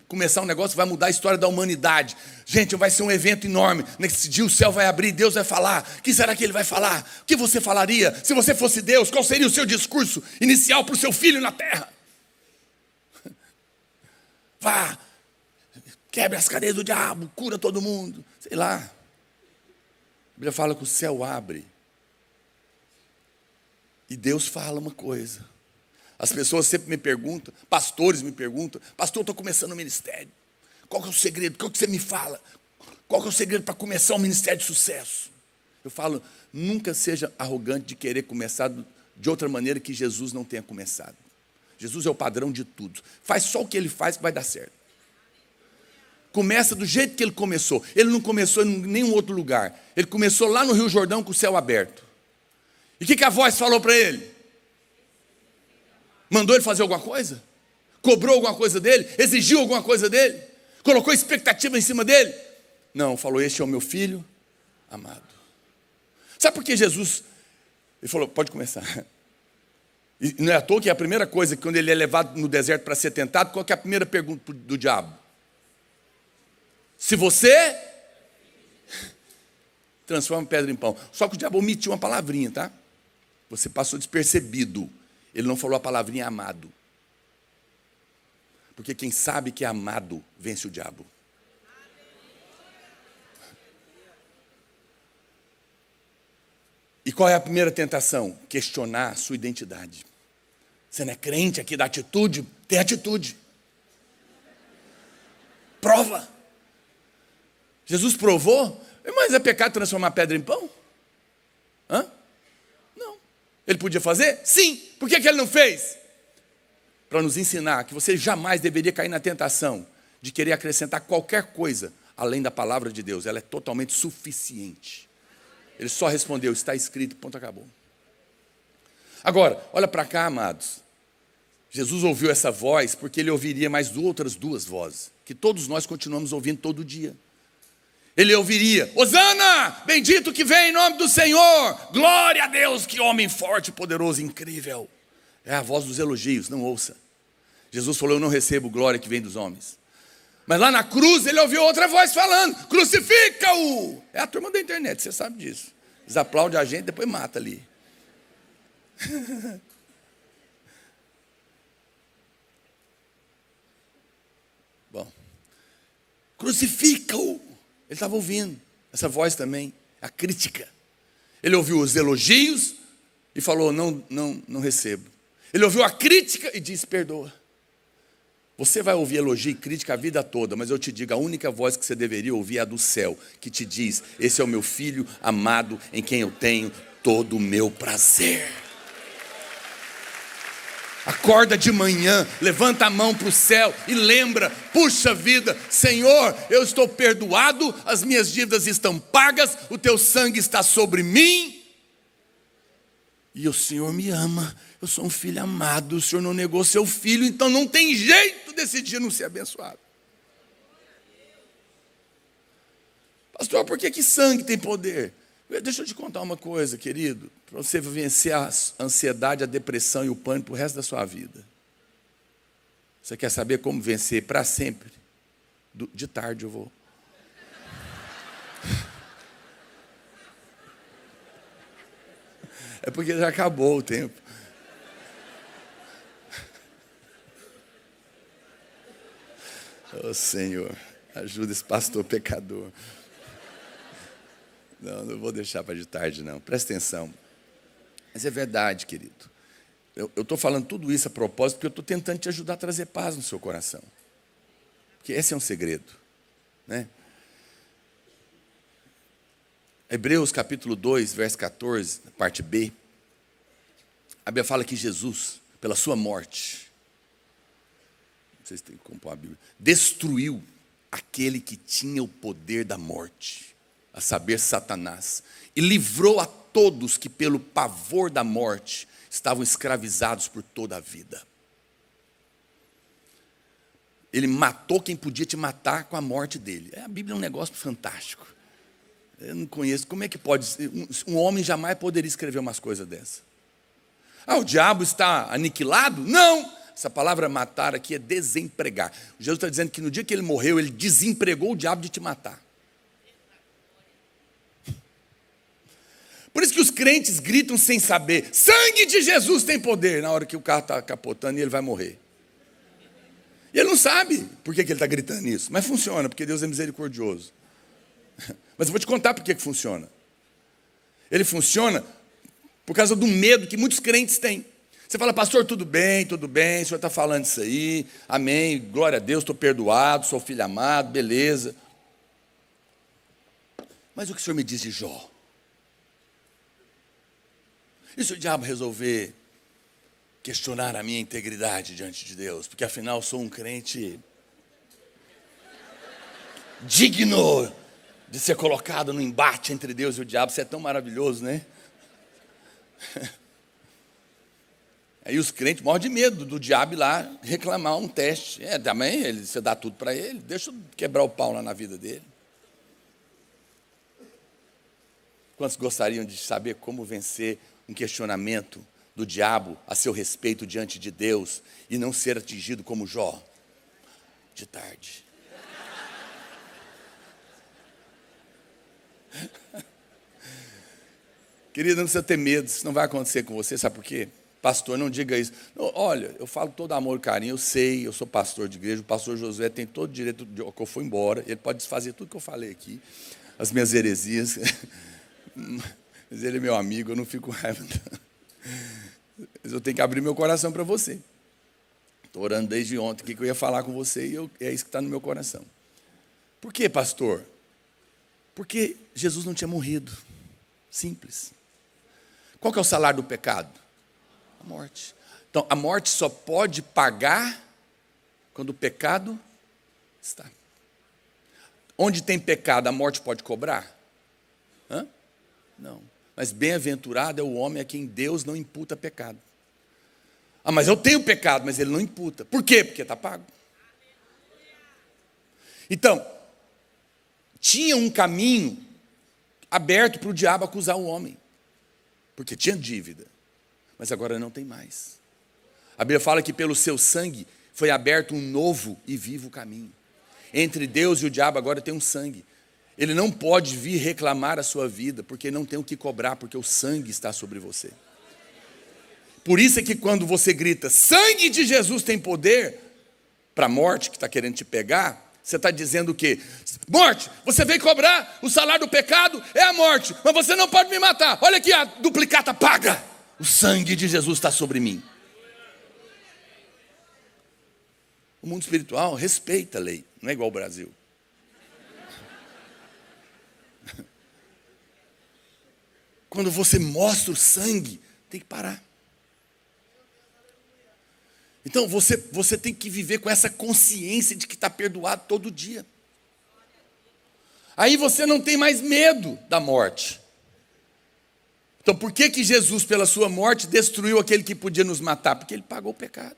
começar um negócio que vai mudar a história da humanidade. Gente, vai ser um evento enorme. Nesse dia o céu vai abrir, Deus vai falar. O que será que Ele vai falar? O que você falaria? Se você fosse Deus, qual seria o seu discurso inicial para o seu filho na terra? Vá, quebre as cadeias do diabo, cura todo mundo. Sei lá. A Bíblia fala que o céu abre. E Deus fala uma coisa. As pessoas sempre me perguntam, pastores me perguntam, pastor, eu estou começando um ministério. Qual que é o segredo? Qual que você me fala? Qual que é o segredo para começar um ministério de sucesso? Eu falo, nunca seja arrogante de querer começar de outra maneira que Jesus não tenha começado. Jesus é o padrão de tudo. Faz só o que Ele faz que vai dar certo. Começa do jeito que Ele começou. Ele não começou em nenhum outro lugar. Ele começou lá no Rio Jordão com o céu aberto. E o que a voz falou para ele? Mandou ele fazer alguma coisa? Cobrou alguma coisa dele? Exigiu alguma coisa dele? Colocou expectativa em cima dele? Não, falou, este é o meu filho amado. Sabe por que Jesus... Ele falou, pode começar. E não é à toa que é a primeira coisa, que quando ele é levado no deserto para ser tentado, qual que é a primeira pergunta do diabo? Se você transforma pedra em pão. Só que o diabo omitiu uma palavrinha, tá? Você passou despercebido. Ele não falou a palavrinha amado. Porque quem sabe que é amado, vence o diabo. E qual é a primeira tentação? Questionar a sua identidade. Você não é crente aqui da atitude? Tem atitude. Prova. Jesus provou. Mas é pecado transformar pedra em pão? Hã? Não. Ele podia fazer? Sim. Por que ele não fez? Para nos ensinar que você jamais deveria cair na tentação de querer acrescentar qualquer coisa além da palavra de Deus. Ela é totalmente suficiente. Ele só respondeu, está escrito, ponto, acabou. Agora, olha para cá, amados. Jesus ouviu essa voz porque ele ouviria mais outras duas vozes, que todos nós continuamos ouvindo todo dia. ele ouviria: Hosana, bendito que vem em nome do Senhor, glória a Deus, que homem forte, poderoso, incrível. É a voz dos elogios, não ouça. Jesus falou: eu não recebo glória que vem dos homens. Mas lá na cruz ele ouviu outra voz falando: crucifica-o. É a turma da internet, você sabe disso. Eles aplaudem a gente, depois mata ali. Bom, crucifica-o. Ele estava ouvindo essa voz também, a crítica. Ele ouviu os elogios e falou: não recebo. Ele ouviu a crítica e disse: perdoa. Você vai ouvir elogio e crítica a vida toda, mas eu te digo, a única voz que você deveria ouvir é a do céu, que te diz: esse é o meu filho amado, em quem eu tenho todo o meu prazer. Acorda de manhã, levanta a mão para o céu e lembra: puxa vida, Senhor, eu estou perdoado, as minhas dívidas estão pagas, o teu sangue está sobre mim, e o Senhor me ama, eu sou um filho amado, o Senhor não negou seu filho, então não tem jeito desse dia não ser abençoado. Pastor, por que sangue tem poder? Deixa eu te contar uma coisa, querido, para você vencer a ansiedade, a depressão e o pânico para o resto da sua vida. Você quer saber como vencer para sempre? De tarde eu vou. É porque já acabou o tempo. Oh, Senhor, ajuda esse pastor pecador. Não vou deixar para de tarde, não. Presta atenção. Mas é verdade, querido. Eu estou falando tudo isso a propósito porque eu estou tentando te ajudar a trazer paz no seu coração. Porque esse é um segredo, né? Hebreus capítulo 2, verso 14, parte B. A Bíblia fala que Jesus, pela sua morte, não sei se tem que compor a Bíblia, destruiu aquele que tinha o poder da morte, a saber, Satanás, e livrou a todos que pelo pavor da morte estavam escravizados por toda a vida. Ele matou quem podia te matar com a morte dele. A Bíblia é um negócio fantástico. Eu não conheço, como é que pode, um homem jamais poderia escrever umas coisas dessas. O diabo está aniquilado? Não! Essa palavra matar aqui é desempregar. Jesus está dizendo que no dia que ele morreu, ele desempregou o diabo de te matar. Por isso que os crentes gritam sem saber: sangue de Jesus tem poder, na hora que o carro está capotando e ele vai morrer. E ele não sabe por que ele está gritando isso, mas funciona, porque Deus é misericordioso. Mas eu vou te contar por que funciona. Ele funciona por causa do medo que muitos crentes têm. Você fala: pastor, tudo bem, o senhor está falando isso aí, amém, glória a Deus, estou perdoado, sou filho amado, beleza. Mas o que o senhor me diz de Jó? E se o diabo resolver questionar a minha integridade diante de Deus? Porque afinal sou um crente digno de ser colocado no embate entre Deus e o diabo. Você é tão maravilhoso, né? Aí os crentes morrem de medo do diabo ir lá reclamar um teste. Também você dá tudo para ele, deixa eu quebrar o pau lá na vida dele. Quantos gostariam de saber como vencer um questionamento do diabo a seu respeito diante de Deus e não ser atingido como Jó? De tarde. Querido, não precisa ter medo, isso não vai acontecer com você, sabe por quê? Pastor, não diga isso. Não, olha, eu falo todo amor e carinho, eu sei, eu sou pastor de igreja, o pastor Josué tem todo o direito de que eu for embora, ele pode desfazer tudo que eu falei aqui, as minhas heresias, mas ele é meu amigo, eu não fico raiva. Mas eu tenho que abrir meu coração para você. Estou orando desde ontem, o que eu ia falar com você, e é isso que está no meu coração. Por quê, pastor? Porque Jesus não tinha morrido. Simples. Qual que é o salário do pecado? A morte. Então, a morte só pode pagar quando o pecado está. Onde tem pecado, a morte pode cobrar? Não. Mas bem-aventurado é o homem a quem Deus não imputa pecado. Mas eu tenho pecado, mas ele não imputa. Por quê? Porque está pago. Então, tinha um caminho aberto para o diabo acusar o homem, porque tinha dívida, mas agora não tem mais. A Bíblia fala que pelo seu sangue foi aberto um novo e vivo caminho. Entre Deus e o diabo agora tem um sangue. Ele não pode vir reclamar a sua vida, porque não tem o que cobrar, porque o sangue está sobre você. Por isso é que quando você grita, sangue de Jesus tem poder, para a morte que está querendo te pegar, você está dizendo o quê? Morte, você veio cobrar, o salário do pecado é a morte, mas você não pode me matar. Olha aqui, a duplicata paga. O sangue de Jesus está sobre mim. O mundo espiritual respeita a lei, não é igual ao Brasil. Quando você mostra o sangue, tem que parar. Então você tem que viver com essa consciência de que está perdoado todo dia. Aí você não tem mais medo da morte. Então por que Jesus, pela sua morte, destruiu aquele que podia nos matar? Porque ele pagou o pecado.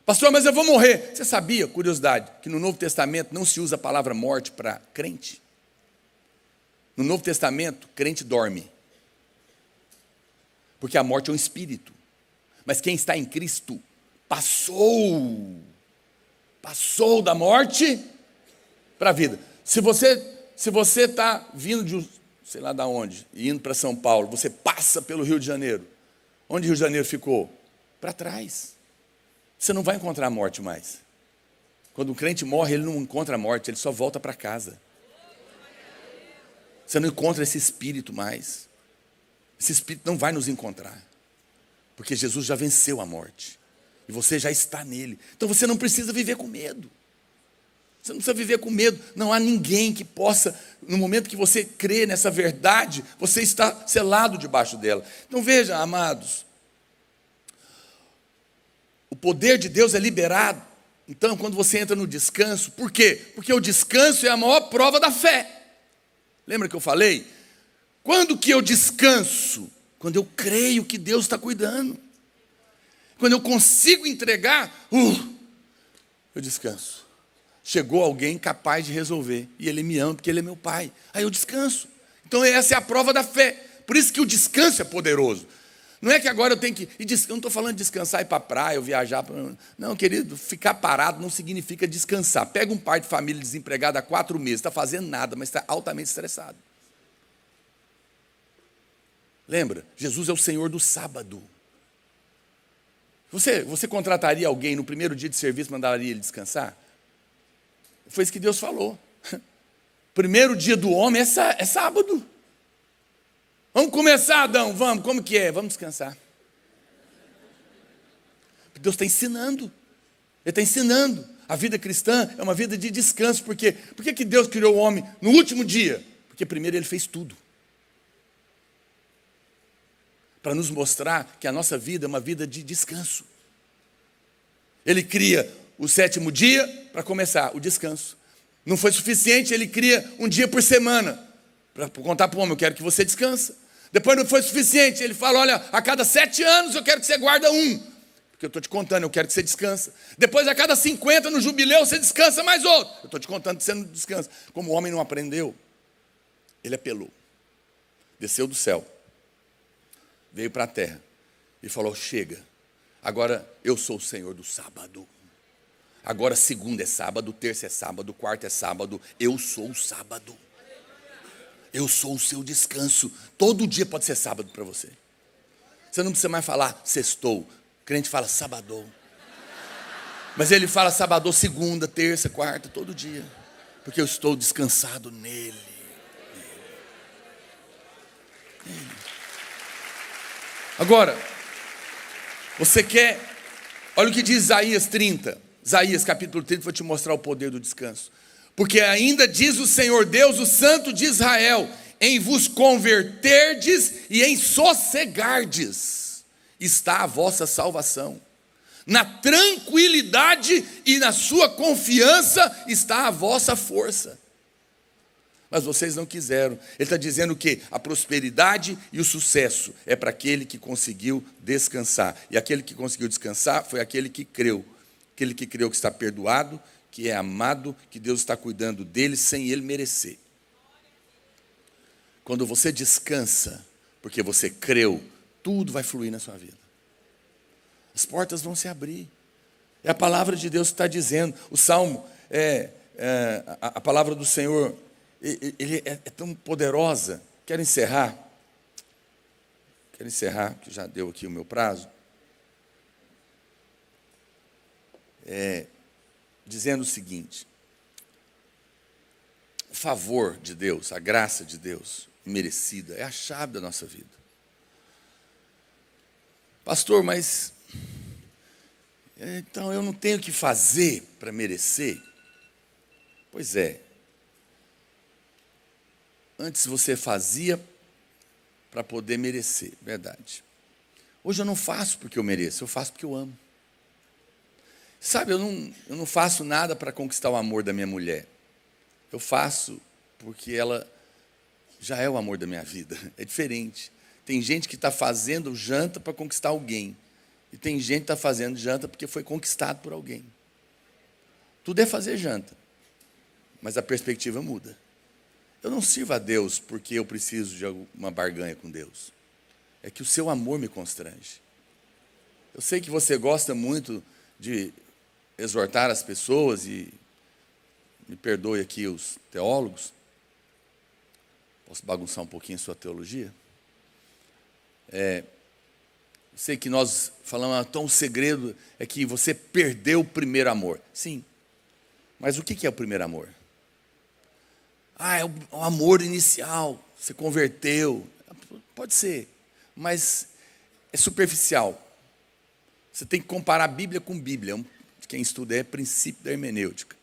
Pastor, mas eu vou morrer. Você sabia, curiosidade, que no Novo Testamento não se usa a palavra morte para crente? No Novo Testamento, crente dorme. Porque a morte é um espírito. Mas quem está em Cristo passou da morte para a vida. Se você está vindo de sei lá de onde, e indo para São Paulo, você passa pelo Rio de Janeiro. Onde o Rio de Janeiro ficou? Para trás. Você não vai encontrar a morte mais. Quando um crente morre, ele não encontra a morte, ele só volta para casa. Você não encontra esse espírito mais. Esse espírito não vai nos encontrar. Porque Jesus já venceu a morte. E você já está nele. Então você não precisa viver com medo. Você não precisa viver com medo. Não há ninguém que possa, no momento que você crê nessa verdade, você está selado debaixo dela. Então veja, amados, o poder de Deus é liberado. Então quando você entra no descanso, por quê? Porque o descanso é a maior prova da fé. Lembra que eu falei? Quando que eu descanso? Quando eu creio que Deus está cuidando. Quando eu consigo entregar, eu descanso. Chegou alguém capaz de resolver. E Ele me ama porque Ele é meu Pai. Aí eu descanso. Então essa é a prova da fé. Por isso que o descanso é poderoso. Não é que agora eu tenho que... Eu não estou falando de descansar, ir para a praia, ou viajar. Não, querido, ficar parado não significa descansar. Pega um pai de família desempregado há 4 meses, está fazendo nada, mas está altamente estressado. Lembra? Jesus é o Senhor do sábado. Você contrataria alguém no primeiro dia de serviço, mandaria ele descansar? Foi isso que Deus falou. Primeiro dia do homem é sábado. Vamos começar, Adão, vamos, como que é? Vamos descansar. Deus está ensinando. Ele está ensinando. A vida cristã é uma vida de descanso. Por quê? Por que Deus criou o homem no último dia? Porque primeiro Ele fez tudo. Para nos mostrar que a nossa vida é uma vida de descanso. Ele cria o 7º dia para começar o descanso. Não foi suficiente, Ele cria um dia por semana para contar para o homem, eu quero que você descanse. Depois não foi suficiente, Ele fala, olha, a cada 7 anos eu quero que você guarda um. Porque eu estou te contando, eu quero que você descanse. Depois a cada 50 no jubileu você descansa mais outro. Eu estou te contando que você não descansa. Como o homem não aprendeu, ele apelou. Desceu do céu. Veio para a terra e falou, chega, agora eu sou o Senhor do sábado. Agora segunda é sábado, terça é sábado, quarta é sábado, eu sou o sábado. Eu sou o seu descanso. Todo dia pode ser sábado para você. Você não precisa mais falar sextou. O crente fala sabadou. Mas ele fala sabadou segunda, terça, quarta, todo dia. Porque eu estou descansado nele. Agora, você quer... Olha o que diz Isaías 30. Isaías capítulo 30, vou te mostrar o poder do descanso. Porque ainda diz o Senhor Deus, o Santo de Israel, em vos converterdes e em sossegardes está a vossa salvação. Na tranquilidade e na sua confiança está a vossa força. Mas vocês não quiseram. Ele está dizendo que a prosperidade e o sucesso é para aquele que conseguiu descansar. E aquele que conseguiu descansar foi aquele que creu. Aquele que creu que está perdoado, que é amado, que Deus está cuidando dele sem ele merecer. Quando você descansa, porque você creu, tudo vai fluir na sua vida. As portas vão se abrir. É a palavra de Deus que está dizendo. O Salmo, a palavra do Senhor, ele é tão poderosa. Quero encerrar, que já deu aqui o meu prazo. Dizendo o seguinte: o favor de Deus, a graça de Deus, merecida, é a chave da nossa vida. Pastor, mas então eu não tenho que fazer para merecer? Pois é. Antes você fazia para poder merecer, verdade. Hoje eu não faço porque eu mereço, eu faço porque eu amo. Sabe, eu não faço nada para conquistar o amor da minha mulher. Eu faço porque ela já é o amor da minha vida. É diferente. Tem gente que está fazendo janta para conquistar alguém. E tem gente que está fazendo janta porque foi conquistado por alguém. Tudo é fazer janta. Mas a perspectiva muda. Eu não sirvo a Deus porque eu preciso de uma barganha com Deus. É que o seu amor me constrange. Eu sei que você gosta muito de exortar as pessoas, e me perdoe aqui os teólogos. Posso bagunçar um pouquinho a sua teologia? Sei que nós falamos, então o segredo é que você perdeu o primeiro amor. Sim, mas o que é o primeiro amor? É o amor inicial, você converteu. Pode ser, mas é superficial. Você tem que comparar a Bíblia com Bíblia. Quem estuda princípio da hermenêutica.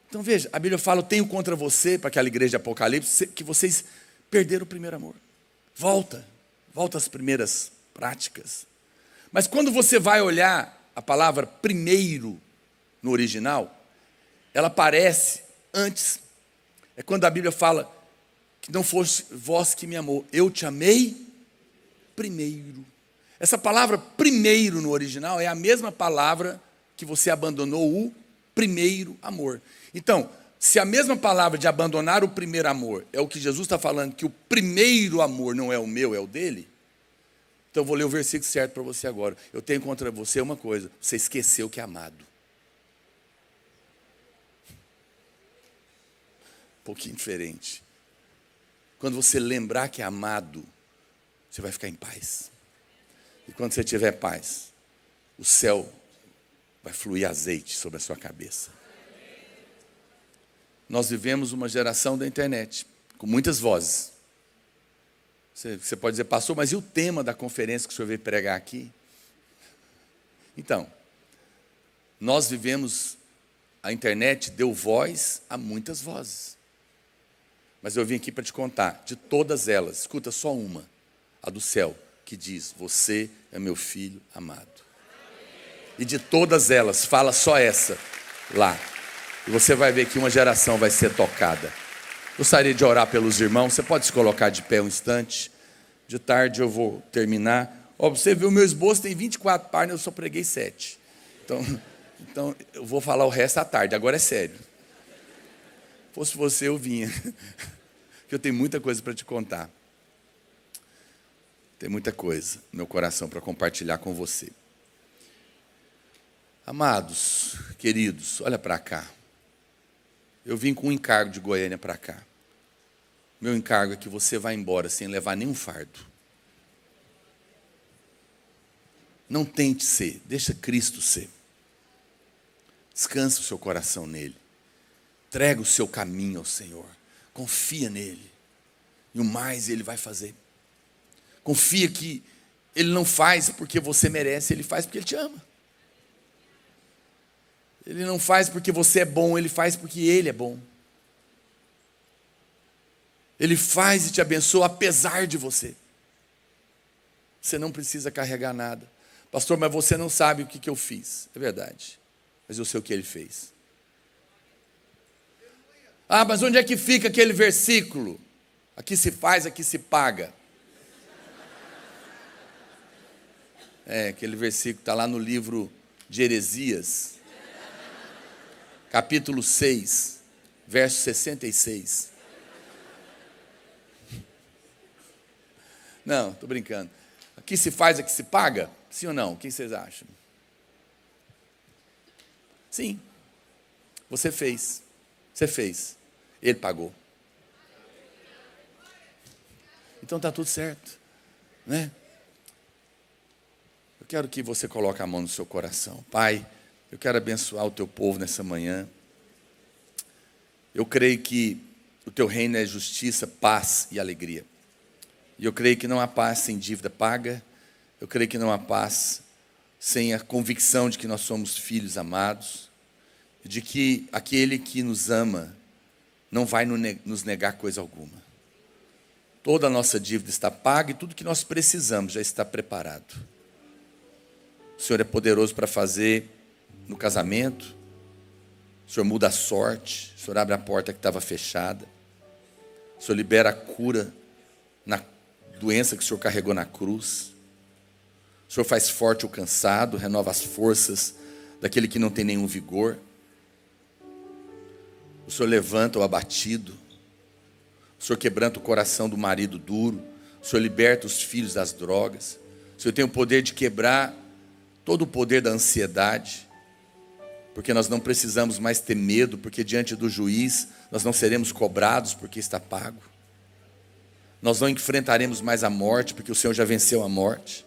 Então veja, a Bíblia fala: eu tenho contra você, para aquela igreja de Apocalipse, que vocês perderam o primeiro amor. Volta às primeiras práticas. Mas quando você vai olhar a palavra primeiro no original, ela aparece antes. É quando a Bíblia fala que não fosse vós que me amou, eu te amei primeiro. Essa palavra primeiro no original é a mesma palavra que você abandonou o primeiro amor. Então, se a mesma palavra de abandonar o primeiro amor é o que Jesus está falando, que o primeiro amor não é o meu, é o dele, então eu vou ler o versículo certo para você agora. Eu tenho contra você uma coisa: você esqueceu que é amado. Um pouquinho diferente. Quando você lembrar que é amado, você vai ficar em paz. E quando você tiver paz, o céu vai fluir azeite sobre a sua cabeça. Nós vivemos uma geração da internet, com muitas vozes. Você pode dizer: pastor, mas e o tema da conferência que o senhor veio pregar aqui? Então, nós vivemos, a internet deu voz a muitas vozes. Mas eu vim aqui para te contar, de todas elas, escuta só uma, a do céu, que diz: você é meu filho amado. E de todas elas, fala só essa lá. E você vai ver que uma geração vai ser tocada. Gostaria de orar pelos irmãos. Você pode se colocar de pé um instante. De tarde eu vou terminar. Você viu, o meu esboço tem 24 páginas, eu só preguei 7. Então eu vou falar o resto à tarde. Agora é sério. Se fosse você, eu vinha. Porque eu tenho muita coisa para te contar. Tem muita coisa no meu coração para compartilhar com você. Amados, queridos, olha para cá. Eu vim com um encargo de Goiânia para cá. Meu encargo é que você vá embora sem levar nenhum fardo. Não tente ser, deixa Cristo ser. Descansa o seu coração nele. Entrega o seu caminho ao Senhor. Confia nele. E o mais ele vai fazer. Confia que ele não faz porque você merece, ele faz porque ele te ama. Ele não faz porque você é bom, ele faz porque ele é bom. Ele faz e te abençoa apesar de você. Você não precisa carregar nada. Pastor, mas você não sabe o que eu fiz. É verdade, mas eu sei o que ele fez. Mas onde é que fica aquele versículo? Aqui se faz, aqui se paga. Aquele versículo está lá no livro de Heresias. capítulo 6, verso 66. Não, estou brincando. Aqui se faz, aqui se paga? Sim ou não? O que vocês acham? Sim. Você fez. Você fez. Ele pagou. Então está tudo certo, né? Eu quero que você coloque a mão no seu coração. Pai, eu quero abençoar o teu povo nessa manhã. Eu creio que o teu reino é justiça, paz e alegria. E eu creio que não há paz sem dívida paga. Eu creio que não há paz sem a convicção de que nós somos filhos amados. E de que aquele que nos ama não vai nos negar coisa alguma. Toda a nossa dívida está paga e tudo que nós precisamos já está preparado. O Senhor é poderoso para fazer no casamento. O Senhor muda a sorte. O Senhor abre a porta que estava fechada. O Senhor libera a cura na doença que o Senhor carregou na cruz. O Senhor faz forte o cansado, renova as forças daquele que não tem nenhum vigor. O Senhor levanta o abatido. O Senhor quebranta o coração do marido duro. O Senhor liberta os filhos das drogas. O Senhor tem o poder de quebrar todo o poder da ansiedade, porque nós não precisamos mais ter medo, porque diante do juiz nós não seremos cobrados, porque está pago. Nós não enfrentaremos mais a morte, porque o Senhor já venceu a morte.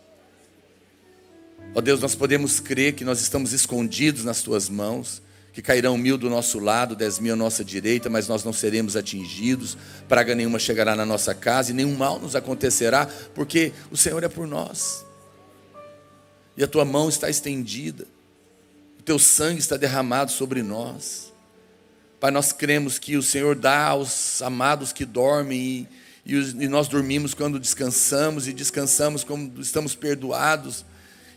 Ó Deus, nós podemos crer que nós estamos escondidos nas tuas mãos, que cairão 1000 do nosso lado, 10.000 à nossa direita, mas nós não seremos atingidos, praga nenhuma chegará na nossa casa e nenhum mal nos acontecerá, porque o Senhor é por nós. E a tua mão está estendida, o teu sangue está derramado sobre nós. Pai, nós cremos que o Senhor dá aos amados que dormem, e nós dormimos quando descansamos, e descansamos quando estamos perdoados.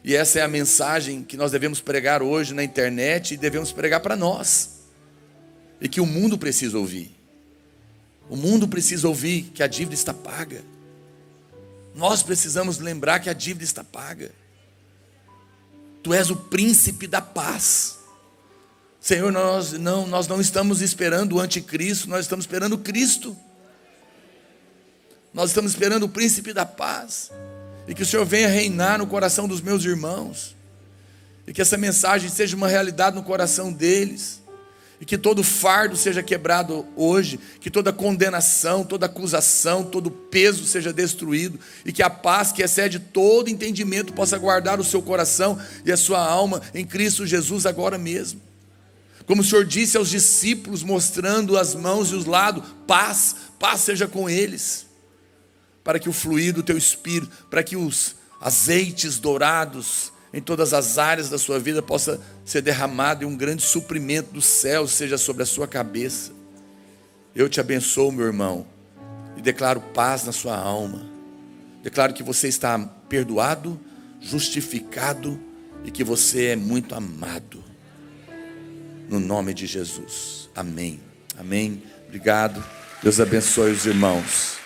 E essa é a mensagem que nós devemos pregar hoje na internet, e devemos pregar para nós, e que o mundo precisa ouvir. O mundo precisa ouvir que a dívida está paga. Nós precisamos lembrar que a dívida está paga. Tu és o príncipe da paz. Senhor, nós não estamos esperando o anticristo, nós estamos esperando Cristo. Nós estamos esperando o príncipe da paz. E que o Senhor venha reinar no coração dos meus irmãos. E que essa mensagem seja uma realidade no coração deles. E que todo fardo seja quebrado hoje. Que toda condenação, toda acusação, todo peso seja destruído. E que a paz que excede todo entendimento possa guardar o seu coração e a sua alma em Cristo Jesus agora mesmo. Como o Senhor disse aos discípulos, mostrando as mãos e os lados, paz seja com eles. Para que o fluir do teu Espírito, para que os azeites dourados em todas as áreas da sua vida possa ser derramado, e um grande suprimento do céu seja sobre a sua cabeça. Eu te abençoo, meu irmão, e declaro paz na sua alma. Declaro que você está perdoado, justificado, e que você é muito amado. No nome de Jesus. Amém. Amém. Obrigado. Deus abençoe os irmãos.